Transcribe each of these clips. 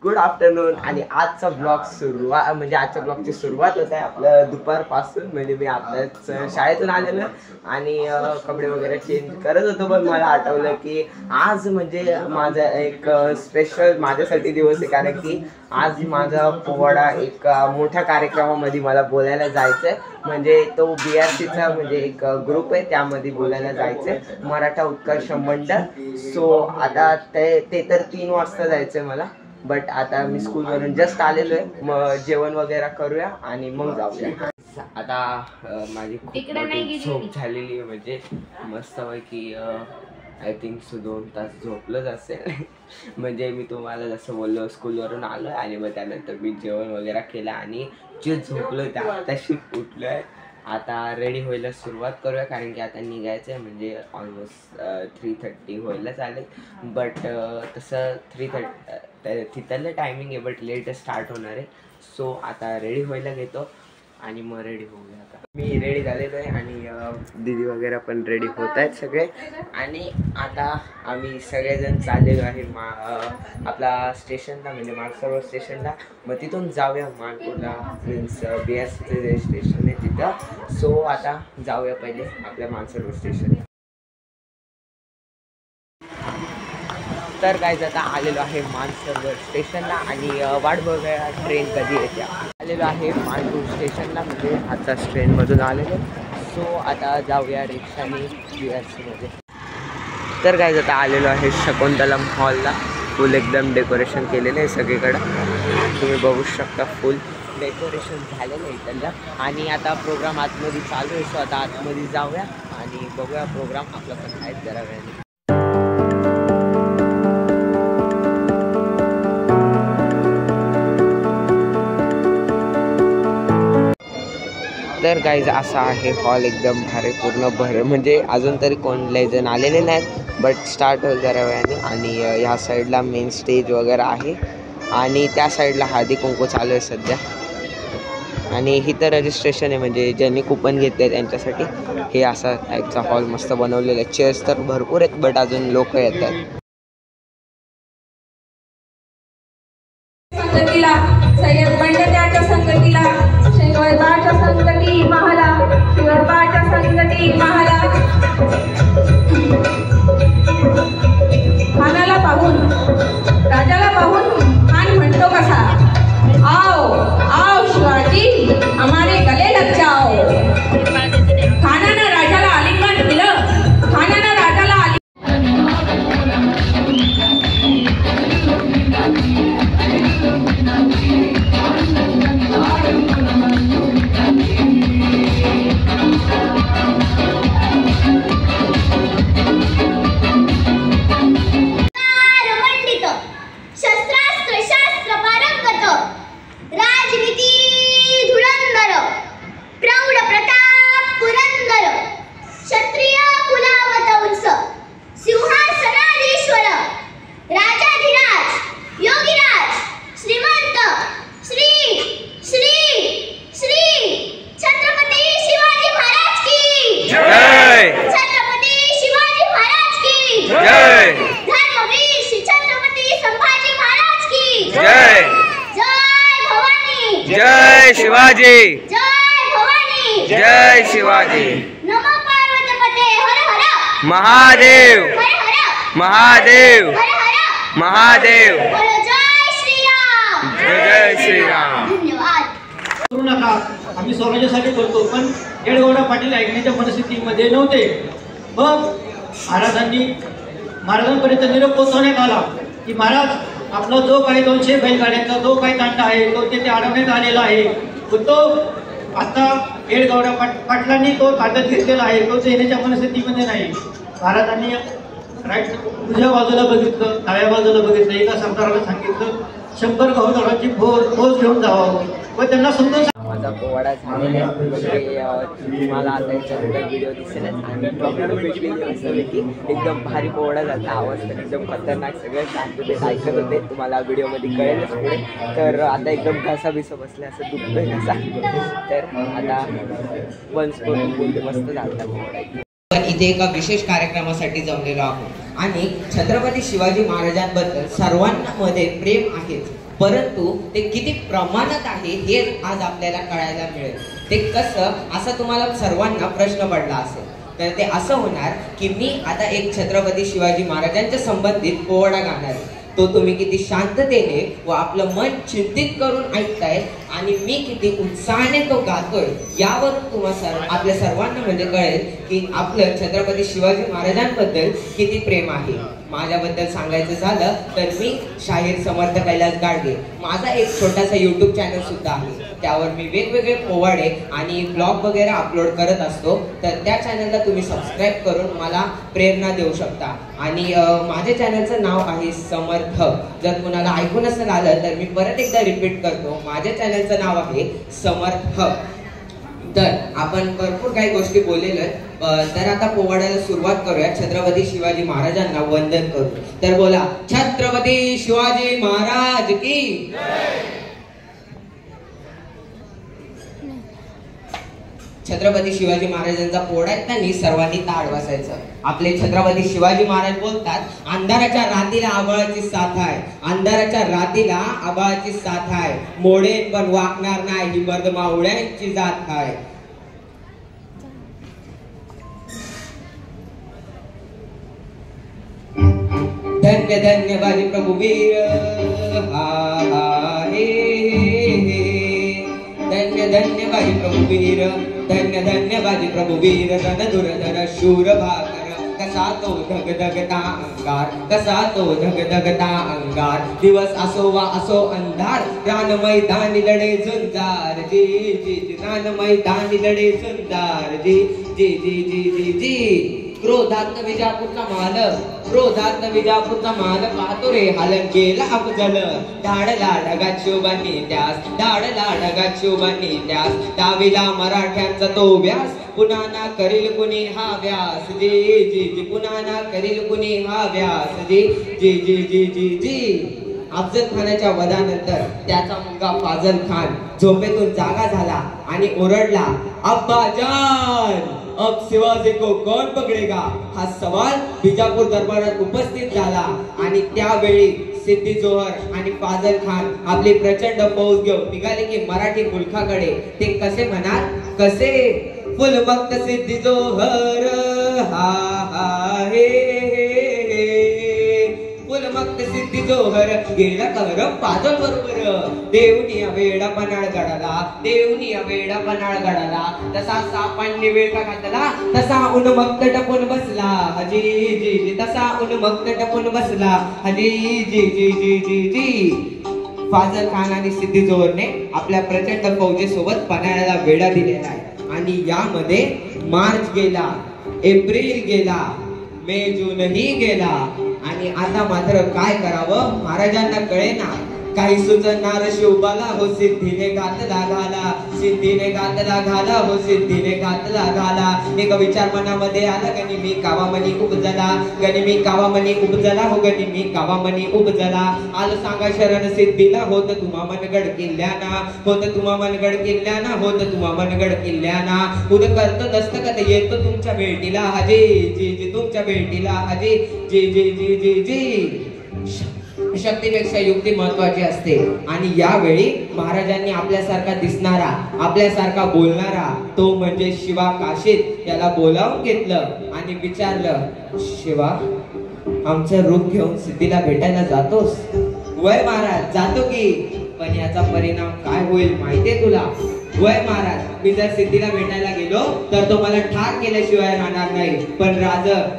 Good afternoon. आणि आजचा blog म्हणजे आजच्या ब्लॉगची सुरुवात होत आहे आपल्या दुपारपासून. म्हणजे मी आताच शाळेतून आलेलो आणि कपडे वगैरे चेंज करत होतो, पण मला आठवलं की आज म्हणजे माझा एक स्पेशल माझ्यासाठी दिवस आहे, कारण की आज माझा पोवाडा एक मोठ्या कार्यक्रमामध्ये मला बोलायला जायचं आहे. म्हणजे तो BRCचा म्हणजे एक ग्रुप आहे, त्यामध्ये बोलायला जायचं आहे, मराठा उत्कर्ष मंडळ. सो आता ते तर 3 वाजता जायचं आहे मला, बट आता मी स्कूलवरून जस्ट आलेलो आहे. मग जेवण वगैरे करूया आणि मग जाऊया. आता माझी खूप मोठी झोप झालेली आहे, म्हणजे मस्तपैकी आय थिंक 2 तास झोपलंच असेल. म्हणजे मी तुम्हाला जसं बोललो, स्कूलवरून आलो आणि मग त्यानंतर मी जेवण वगैरे केलं आणि जे झोपलो त्या आताशी उठलो आहे. आता रेडी व्हायला सुरुवात करूया, कारण की आता निघायचं आहे. म्हणजे ऑलमोस्ट 3:30 व्हायला चालेल, बट तसं 3:30 तिथलं टायमिंग आहे, बट लेट स्टार्ट होणार आहे. सो आता रेडी व्हायला घेतो आणि मग रेडी होऊया. आता मी रेडी झालेलो आहे आणि दीदी वगैरे पण रेडी होत आहेत सगळे. आणि आता आम्ही सगळेजण चाललेलो आहे आपला स्टेशनला, म्हणजे मानसरोवर स्टेशनला. मग तिथून जाऊया मानपूरला, मीन्स BRCचं जे स्टेशन आहे तिथं. सो आता जाऊया पहिले आपल्या मानसरोवर स्टेशनला. तर काय आता आलेलो आहे मानसरोवर स्टेशनला आणि वाट बघूया ट्रेन कधी येते. आलेलो आहे मानपूर स्टेशनला, म्हणजे आताच ट्रेनमधून आलेलो. सो आता जाऊया रिक्षाने BRCमध्ये. तर काय आता आलेलो आहे शकुंतलम हॉलला. फुल एकदम डेकोरेशन केलेलं आहे सगळीकडं, तुम्ही बघू शकता. फुल डेकोरेशन झालेलं आहे इथलं. आणि आता प्रोग्राम आतमध्ये चालू आहे. सो आता आतमध्ये जाऊया आणि बघूया प्रोग्राम आपला पण आहेत जरा वेळाने. तर गाईज असा आहे हॉल, एकदम भारी, पूर्ण भर. म्हणजे अजून तरी कोण जण आलेले नाहीत, बट स्टार्ट होईल जरा वेळाने. आणि ह्या साईडला मेन स्टेज वगैरे आहे आणि त्या साईडला हळदी कुंकू चालू आहे सध्या. आणि इथं रजिस्ट्रेशन आहे, म्हणजे ज्यांनी कुपन घेतले त्यांच्यासाठी हे असा टाईपचा हॉल मस्त बनवलेला आहे. चेअर्स तर भरपूर आहेत, बट अजून लोक येतात. सय्यद मंडळाच्या संगतीला, शिवबाच्या संगती महाला, शिवबाच्या संगती महाला. खानाला पाहून, राजाला पाहून खान म्हणतो कसा, आओ आओ शिवाजी हमारे गले लग जाओ. खानानं राजाला आलिंगन दिलं, खानानं राजाला जय शिवाजी, जय भवानी, जय शिवाजी. नमो पार्वतीपते हर हर महादेव, हर हर महादेव, हर हर महादेव. जय श्रीराम, जय श्रीराम. धन्यवाद. करू नका, आम्ही स्वराज्यासाठी करतो, पण येडगौडा पाटील ऐकण्याच्या मनस्थितीमध्ये नव्हते. मग महाराजांपर्यंत निरोप पोहोचवण्यात आला की महाराज आपला जो काही 200 बैलगाड्यांचा जो काही तांडा आहे तो तेथे अडवण्यात आलेला आहे. तो आता येडगौडा पाटलांनी तो ताब्यात घेतलेला आहे, तो येण्याच्या मनस्थितीमध्ये नाही. महाराजांनी राईट उजव्या बाजूला बघितलं, डाव्या बाजूला बघितलं, एका सरदाराला सांगितलं 100 गहूदराची फौज घेऊन जावं व त्यांना समजून. माझा पोवाडा झालेला आहे, म्हणजे तुम्हाला आता याच्यानंतर व्हिडिओ दिसेल. आणि प्रॉब्लेम भेटलेली मस्तपैकी एकदम भारी पोवाडा झाला. आवाज तर एकदम खतरनाक, सगळं शांततेत ऐकत होते, तुम्हाला व्हिडिओमध्ये कळेलच पुढे. तर आता एकदम घसा बसले, असं दुखतोय घसा. तर आता वन्स बोलते मस्त झाला पोवाडा. इथे एका विशेष कार्यक्रमासाठी जमलेलो आहोत आणि छत्रपती शिवाजी महाराजांबद्दल सर्वांना मध्ये प्रेम आहे परंतु ते किती प्रमाणात आहे हे आज आपल्याला कळायला मिळेल. ते कसं, असं तुम्हाला सर्वांना प्रश्न पडला असेल. तर ते असं होणार की मी आता एक छत्रपती शिवाजी महाराजांच्या संबंधित पोवाडा गाणार आहे. तो तुम्ही किती शांततेने व आपलं मन चिंतित करून ऐकताय आणि मी किती उत्साहाने तो गातोय यावरून तुम्हाला आपल्या सर्वांना म्हणजे कळेल की आपलं छत्रपती शिवाजी महाराजांबद्दल किती प्रेम आहे. माझ्याबद्दल सांगायचं झालं तर मी शाहीर समर्थ कैलास गाडगे, माझा एक छोटासा YouTube चॅनल सुद्धा आहे. त्यावर मी वेगवेगळे पोवाडे आणि ब्लॉग वगैरे अपलोड करत असतो. तर त्या चॅनलला तुम्ही सबस्क्राईब करून मला प्रेरणा देऊ शकता. आणि माझ्या चॅनलचं नाव आहे समर्थ. जर कुणाला ऐकून नसेल आलं तर मी परत एकदा रिपीट करतो, माझ्या चॅनलचं नाव आहे समर्थ. तर आपण भरपूर काही गोष्टी बोललेलो आहेत. तर आता पोवाड्याला सुरुवात करूया. छत्रपती शिवाजी महाराजांना वंदन करू. तर बोला, छत्रपती शिवाजी महाराज की. छत्रपती शिवाजी महाराजांचा पोवाडा त्यांनी सर्वांनी ताड वाजायचं. आपले छत्रपती शिवाजी महाराज बोलतात, अंधाराच्या रातीला आभाळाची साथ आहे, अंधाराच्या रातीला आभाळाची साथ आहे, मोडेन पण वाकणार नाही, ही मर्द मावळ्यांची जात आहे. धन्य धन्य बाजी प्रभू वीर, हा हा हे हे. धन्य धन्य बाजी प्रभू वीर, धन्य धन्य बाजी प्रभु वीर, रणधुरधर शूर भाकर, कसा तो धगधगता अंगार, कसा तो धगधगता अंगार. दिवस असो वा असो अंधार, रान मैदानी लढे झुंजार, जी जी जी. रान मैदानी लढे झुंजार, जी जी जी जी जी जी. क्रोधात विजापूरचा माल, क्रोधात विजापूरचा माल, पाहतो रे हालन गेला अफजल. धाडला ढगात शिवबांनी त्यास, धाडला ढगात शिवबांनी त्यास, डावीला मराठ्यांचा तो व्यास, पुन्हा ना करील कुणी हा व्यास, जी जी जी. पुन्हा ना करील कुणी हा व्यास, जी जी जी जी जी जी. अफजल खानाच्या वधानंतर त्याचा मुलगा फाजल खान झोपेतून जागा झाला आणि ओरडला, अब्बाजान, अब शिवाजी को कौन पकडेगा. हा सवाल बिजापूर दरबारात उपस्थित झाला आणि त्यावेळी सिद्धी जोहर आणि फाजल खान आपली प्रचंड फौज घेऊन निघाले की मराठी मुलखाकडे. ते कसे म्हणाल, कसे. फुलमक्त सिद्धी जोहर, हा हा हे हे. फुलमक्त सिद्धी जोहर गेला कवर फाजल बरोबर. देवनिया वेडा पन्हाळ गडाला, देवनिया वेडा पन्हाळ गडाला, तसा सापांनी वेळा घातला, तसा उन्मक्त टपून बसला, हजी जी जी. तसा उन्मक्त टपून बसला, हजी जी जी जी जी जी. फाजल खान आणि सिद्धी जोहरने आपल्या प्रचंड फौजेसोबत पन्हाळ्याला वेढा दिलेला आहे. आणि यामध्ये मार्च गेला, एप्रिल गेला, मे जूनही गेला. आणि आता मात्र काय करावं महाराजांना कळेना. काही सुचणार शिवबाला, हो सिद्धीने घातला घाला, सिद्धीने घातला घाला, हो सिद्धीने घातला घाला. एक विचार मनामध्ये आला, गणी मी कावामनी उपजला, गणी मी कावामनी उपजला, हो गणी मी कावामनी उपजला. आलं सांगा शरण सिद्धीला, होत तुम्हा मनगड किल्ल्याना, होत तुम्हा मनगड किल्ल्याना, होत तुम्हा मनगड किल्ल्याना. उद करतो दस्तखत येतो तुमच्या भेटीला, हजी जी जी. तुमच्या भेटीला, हजी जी जी जी जी जी. शक्तीपेक्षा युक्ती महत्वाची असते. आणि यावेळी महाराजांनी आपल्यासारखा दिसणारा, आपल्यासारखा बोलणारा तो म्हणजे शिवा काशीद याला बोलावून घेतलं आणि विचारलं, शिवा, आमचं रूप घेऊन सिद्धीला भेटायला जातोस. वय महाराज, जातो की, पण याचा परिणाम काय होईल माहितीये तुला. वय महाराज, मी जर सिद्धीला भेटायला गेलो तर तो मला ठार केल्याशिवाय राहणार नाही. पण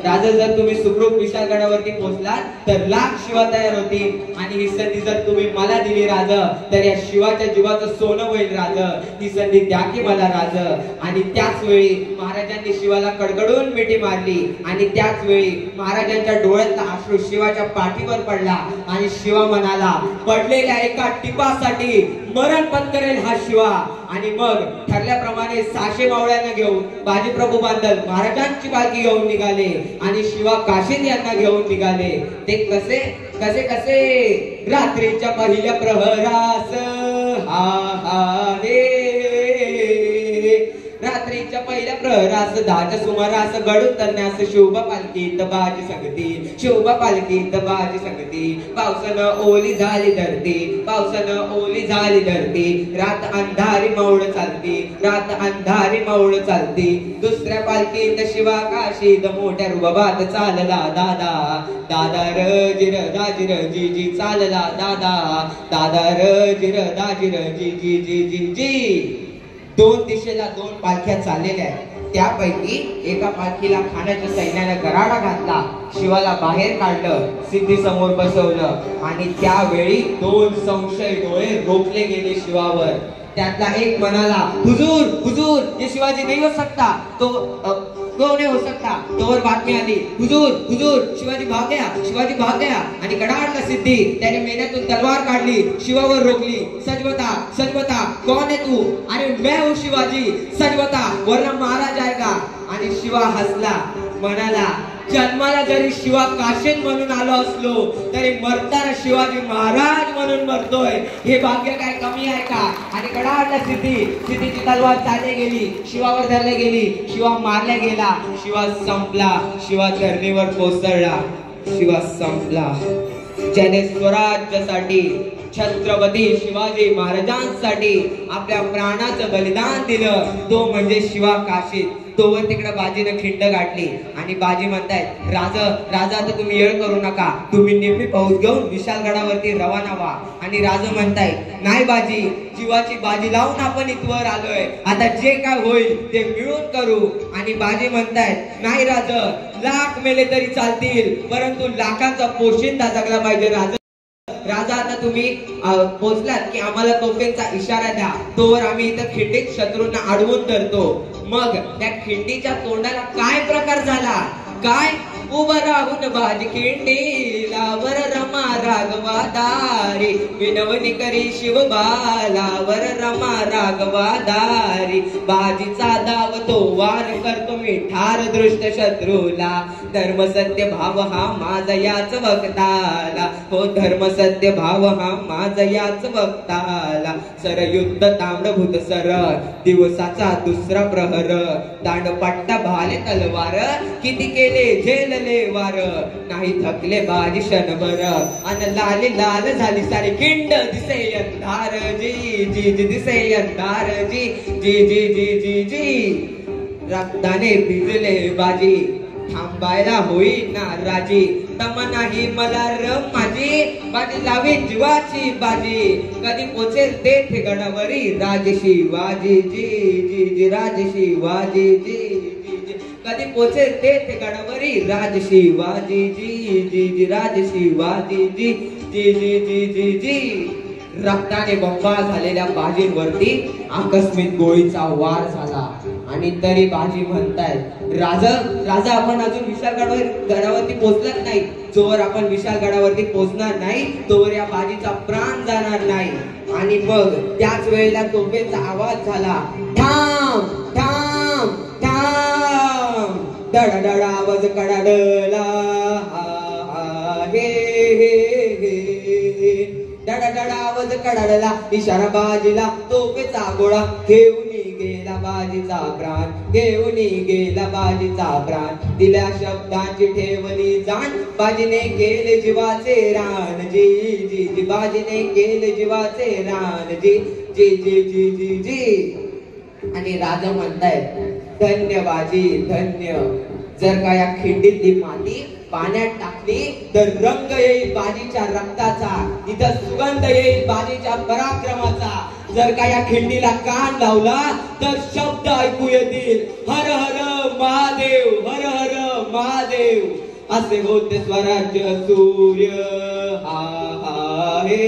राज जर तुम्ही सुखरूप विशाळगडावरती पोहोचलात तर लाख शिवा तयार होतील. आणि ही संधी जर तुम्ही मला दिली राज, तर या शिवाच्या जीवाचं सोनं होईल राज. ही संधी द्या की मला राज. आणि त्याच वेळी महाराजांनी शिवाला कडकडून मिठी मारली. आणि त्याच वेळी महाराजांच्या डोळ्यातला अश्रू शिवाच्या पाठीवर पडला. आणि शिवा म्हणाला, पडलेल्या एका टिपासाठी मरण पत्करेल हा शिवा. आणि मग ठरल्याप्रमाणे 600 मावळ्यांना घेऊन बाजीप्रभू बांधल महाराजांची पालखी घेऊन निघाले आणि शिवा काशीद यांना घेऊन निघाले. ते कसे कसे कसे. रात्रीच्या पहिल्या प्रहरास, हा हा रे. रात्रीच्या पहिल्या प्रहरास 10च्या सुमारास गड उतरण्यास शोभा पालखीत बाजी संगती, शोभा पालखीत बाजी संगती. पावसानं ओली झाली धरती, पावसानं ओली झाली धरती. रात अंधारी मौळ चालती, रात अंधारी मौळ चालती. दुसऱ्या पालखीत शिवा काशीद मोठ्या रुबाबात चालला दादा, दादा र जिर दाजिर जी जी चालला दादा, दादा र जिर दाजिर जी जी जी जी जी. 2 दिशेला 2 पालख्या चाललेल्या आहेत. त्यापैकी एका पालखीला खाण्याच्या सैन्याने गराडा घातला, शिवाला बाहेर काढलं, सिद्धी समोर बसवलं आणि त्यावेळी 2 संशय डोळे रोखले गेले शिवावर. त्यातला एक म्हणाला, हुजूर हुजूर ये शिवाजी नहीं हो सकता. तो नहीं हो सकता. तोवर बातमी आली, हुजूर हुजूर शिवाजी भाग गया, शिवाजी भाग गया. आणि कडाडला सिद्धी. त्याने मेन्यातून तलवार काढली, शिवावर रोखली. सच बता कौन है तू. अरे मैं हूँ शिवाजी, सच बता वरना मारा जाएगा. आणि शिवा हसला, म्हणाला, जन्माला जरी शिवा काशीद म्हणून आलो असलो तरी मरताना शिवाजी महाराज म्हणून मरतोय. हे भाग्य काय कमी आहे का. आणि कडाडला सिद्धीची तलवार चालली गेली, शिवावर धरली गेली. शिवा मारला गेला, शिवा संपला, शिवा धरणीवर कोसळला, शिवा संपला. ज्याने स्वराज्यासाठी छत्रपती शिवाजी महाराजांसाठी आपल्या प्राणाचं बलिदान दिलं तो म्हणजे शिवा काशीद. तोवर तिकडे बाजीनं खिंड गाठली आणि बाजी म्हणतायत, राजा आता तुम्ही येळ करू नका, तुम्ही नेहमी फौज घेऊन विशालगडावरती रवाना व्हा. आणि राजा म्हणतायत, नाही बाजी, जीवाची बाजी लावून आपण इथवर आलोय, आता जे काय होईल ते मिळून करू. आणि बाजी म्हणतायत, नाही राजा, लाख मेले तरी चालतील परंतु लाखांचा पोशिंदा जगला पाहिजे. राजा आता तुम्ही पोचलात की आम्हाला तोफेंचा इशारा द्या, तोवर आम्ही इथं खिंडीत शत्रूंना अडवून धरतो. मग त्या खिंडीच्या तोंडाला काय प्रकार झाला, काय उभं राहून बाजी खिंडीला वर रमा राघवा दारी, विनवणी करी शिवबाला वर रमा राघवा दारी. बाजीचा दाव तो वार करतो मी ठार दृष्ट शत्रूला, धर्म सत्य भाव हा माझा याच वक्ताला. हो धर्म सत्य भाव हा माझा याच वक्ताला. सर युद्ध ताम्रभूत सर, दिवसाचा दुसरा प्रहर, दांडपट्टा भाले तलवार, किती केले झेलले वार. नाही थकले बाजी क्षणभर, अन लाली लाल झाली सारी खिंड, दिसे अंधार जी जी जी, दिसे अंधार जी जी जी जी जी जी. रक्ताने भिजले बाजी, थांबायला होईना राजी. तम नाही मला रम माझी, बाजी लावी जीवाची बाजी. कधी पोचेल तेथे गडावरी राज शिवाजी जी जी जी, राज शिवाजी जी जी जी. कधी पोचेल तेथे गडावरी राज शिवाजी जी जी जी, राज शिवाजी जी जी जी जी जी जी. रक्ताने बंबाळ झालेल्या बाजींवरती आकस्मिक गोळीचा वार झाला आणि तरी बाजी म्हणतायत, राजा आपण अजून विशालगडावरती पोहोचलाच नाही. जोवर आपण विशालगडावरती पोहोचणार नाही तोवर या बाजीचा प्राण जाणार नाही. आणि मग त्याच वेळेला तोफेचा आवाज झाला, थांब थांब थांब. डडडड आवाज कडाडला, हे हे हे. डडडड आवाज कडाडला, इशारा बाजीला, तोफेचा गोळा घेऊन गेला बाजीचा प्राण, घेऊन गेला बाजीचा प्राण. दिल्या शब्दांची ठेवली जाण, बाजीने केले जीवाचे रान जी जी जी, बाजीने केले जीवाचे रान जी जी जी जी जी जी. आणि राजा म्हणतायत, धन्य बाजी धन्य. जर का या खिंडीतली माती पाण्यात टाकली तर रंग येईल बाजीच्या रक्ताचा, इथं सुगंध येईल बाजीच्या पराक्रमाचा. जर का या खिंडीला कान लावला तर शब्द ऐकू येतील, हर हर महादेव, हर हर महादेव. असे होते स्वराज्य सूर्य हा हा हे.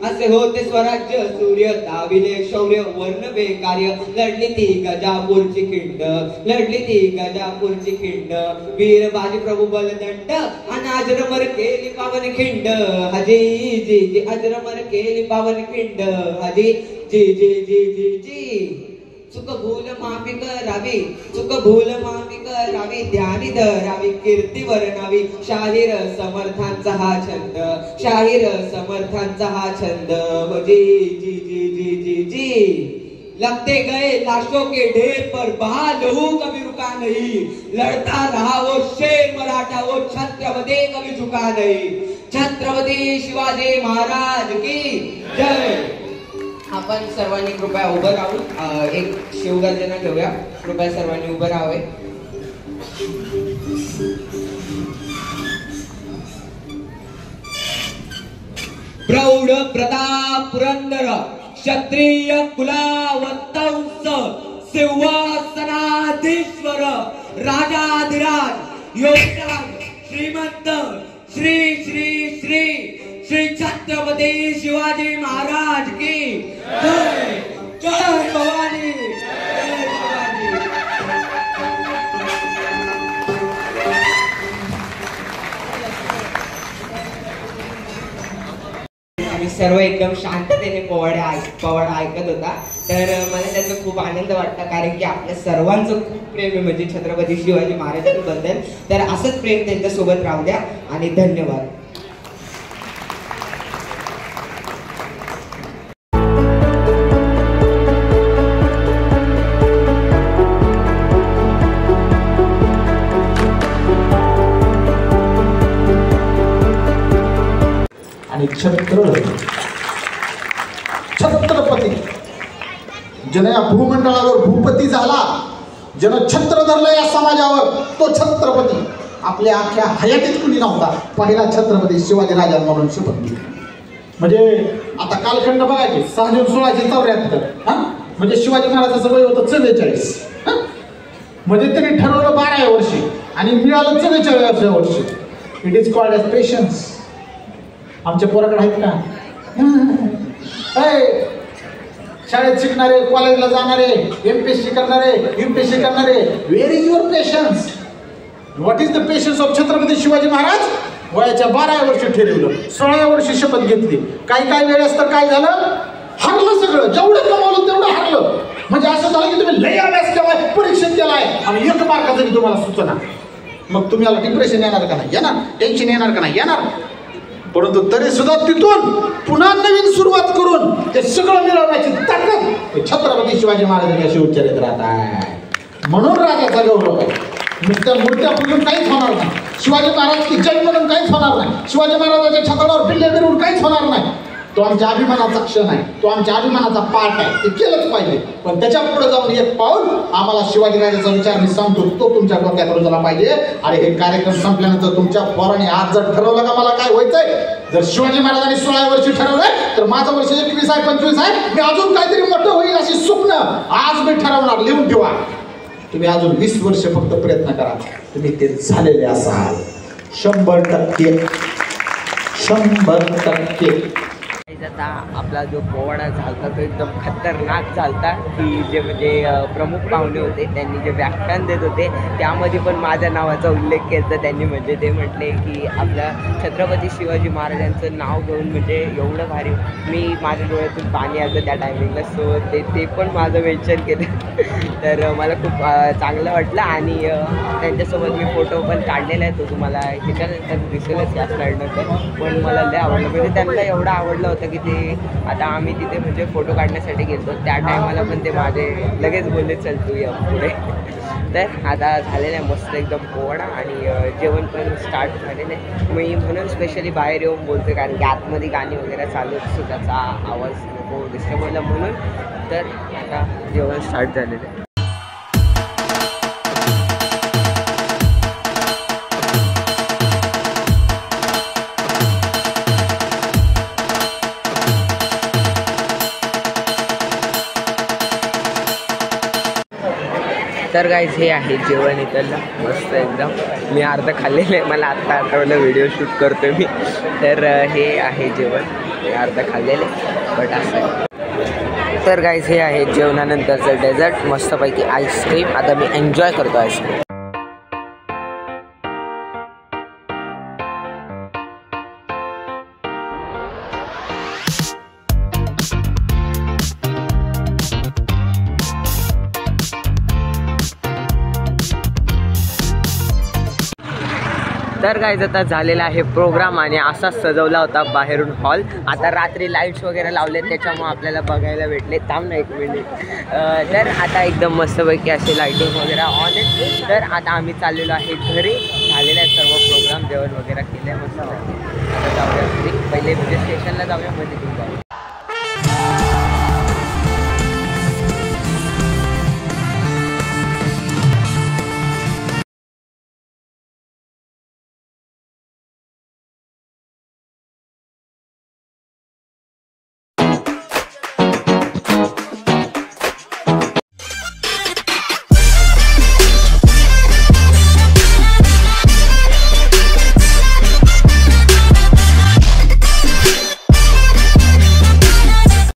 असे होते स्वराज्य सूर्य, दाविले शौर्य वर्ण बेकार्य. लढली ती गजापूरची खिंड, लढली ती गजापूरची खिंड. वीर बाजी प्रभू बलदंड, आणि अजरमर केली पावन खिंड हजी जी जी, अजरमर केली पावन खिंड हजी जी जी जी जी जी. चुक भूल माफी करावी, चुक भूल माफी करावी, ध्यानी धरावी, कीर्ती वर्णावी. शाहीर समर्थांचा हा छंद, शाहीर समर्थांचा हा छंद जी जी जी जी जी जी. लगते गए लाशों के ढेर पर बहा लहू कभी रुका नहीं, लड़ता रहा वो शेर मराठा, वो छत्रपति कभी झुका नहीं। छत्रपती शिवाजी महाराज की जय। आपण सर्वांनी कृपया उभं राहून एक शिवगर्जना घेऊया। कृपया सर्वांनी उभं राहावे। प्रौढ प्रताप पुरंदर क्षत्रिय कुलावंतंस सिंहासनाधीश्वर राजाधिराज योगराज श्रीमंत श्री श्री श्री श्री छत्रपती शिवाजी महाराज की जय। जय भवानी, जय शिवाजी। आम्ही सर्व एकदम शांततेने पोवाडा ऐकत होता। तर मला त्याचा खूप आनंद वाटला, कारण की आपल्या सर्वांचं खूप प्रेम आहे म्हणजे छत्रपती शिवाजी महाराजांबद्दल। तर असंच प्रेम त्यांच्यासोबत राहू द्या आणि धन्यवाद। आणि छत्रपती ज्याने या भूमंडळावर भूपती झाला, ज्यानं छत्र धरलं या समाजावर, तो छत्रपती आपल्या अख्ख्या हयातीत कुणी नव्हता। पहिला छत्रपती शिवाजी राजा म्हणून शपथ घेतली। म्हणजे आता कालखंड बघायचे 6 जून 1674 हा, म्हणजे शिवाजी महाराजांचं वय होतं 44 हा, म्हणजे त्यांनी ठरवलं 12व्या वर्षी आणि मिळालं 44व्या वर्षी। It is called age patience. आमच्या पोराकडे आहेत का? शाळेत शिकणारे, कॉलेजला जाणारे, MPSC करणारे, UPSC करणारे, where is your patience? What is the patience of Chhatrapati Shivaji Maharaj? वयाच्या 12व्या वर्षी ठरवलं, 16व्या वर्षी शपथ घेतली। काही वेळेस तर काय झालं, हरलं सगळं, जेवढं कमावलं तेवढं हरलं। म्हणजे असं झालं की तुम्ही लय अभ्यास केलाय, परीक्षेत केलाय आणि 1 मार्काचं तुम्हाला सुचना, मग तुम्हाला डिप्रेशन येणार का नाही? येणार। टेन्शन येणार का नाही? येणार। परंतु तरी सुद्धा तिथून पुन्हा नवीन सुरुवात करून ते सगळं मिळवण्याची ताकद छत्रपती शिवाजी महाराजांच्या शिवचरित्र आहे। म्हणून राजाचा गौरव आहे। नुसत्या मूर्त्या पूजून काहीच होणार नाही, शिवाजी महाराज की जय म्हणून काहीच होणार नाही, शिवाजी महाराजांच्या छत्रावर पिल्ले फिरवून काहीच होणार नाही। तो आमच्या अभिमानाचा क्षण आहे, तो आमच्या अभिमानाचा पाठ आहे, ते केलंच पाहिजे। पण त्याच्या पुढे जाऊन एक पाऊल आम्हाला शिवाजी राजाचा विचार मी सांगतो तो तुमच्या डोक्यात रुजला पाहिजे। आणि हे कार्यक्रम संपल्यानंतर तुमच्या पोराने आज जर ठरवलं का मला काय व्हायचंय, जर शिवाजी महाराजांनी 16व्या वर्षी ठरवलंय तर माझं वर्ष 21 आहे, 25 आहे, मी अजून काहीतरी मोठं होईल अशी स्वप्न आज मी ठरवणार। लिहून ठेवा, तुम्ही अजून 20 वर्ष फक्त प्रयत्न करा, तुम्ही ते झालेले असाल 100%। 100%। आता आपला जो पोवाडा झालता तो एकदम खतरनाक झालता, की जे म्हणजे प्रमुख पाहुणे होते त्यांनी जे व्याख्यान देत होते त्यामध्ये पण माझ्या नावाचा उल्लेख केला त्यांनी। म्हणजे ते म्हटले की आपल्या छत्रपती शिवाजी महाराजांचं नाव घेऊन म्हणजे एवढं भारी, मी माझ्या डोळ्यातून पाणी आलं त्या टायमिंगला। सो ते पण माझं मेन्शन केलं तर मला खूप चांगलं वाटलं। आणि त्यांच्यासोबत मी फोटो पण काढलेला आहे, तो तुम्हाला ह्याच्यानंतर दिसेलच या स्लाईडनंतर। पण मला लय आवडलं, म्हणजे त्यांना एवढं आवडलं होतं की ते आता आम्ही तिथे म्हणजे फोटो काढण्यासाठी गेलो त्या टायमाला पण ते माझे लगेच बोलले चल तू या पुढे। तर आता झालेलं आहे मस्त एकदम पोवाडा आणि जेवण पण स्टार्ट झालेलं आहे। मी म्हणून स्पेशली बाहेर येऊन बोलतो, कारण की आतमध्ये गाणी वगैरे चालू असतो त्याचा आवाज नको डिस्टर्ब व्हायला म्हणून। तर आता जेवण स्टार्ट झालेलं आहे। तर गाईज हे आहे जेवण इकडलं मस्त एकदम। मी अर्ध खाल्लेलं आहे, मला आत्ता आठवलं व्हिडिओ शूट करतो मी। तर हे आहे जेवण, हे अर्ध खाल्लेलं आहे बट असं। तर गाईज हे आहे जेवणानंतरचं डेझर्ट, मस्तपैकी आईस्क्रीम। आता मी एन्जॉय करतो आईस्क्रीम। तर काय आता झालेला आहे प्रोग्राम आणि असाच सजवला होता बाहेरून हॉल. आता रात्री लाईट्स वगैरे लावले त्याच्यामुळे आपल्याला बघायला भेटले. थांब ना एक मिनिट. तर आता एकदम मस्तपैकी असे लाईटिंग वगैरे ऑन आहेत. तर आता आम्ही चाललेलो आहे घरी. झालेला आहे सर्व प्रोग्राम, जेवण वगैरे केलं आहे मस्त. आता जाऊया घरी. पहिले म्हणजे स्टेशनला जाऊया, मध्ये घेऊन जाऊया.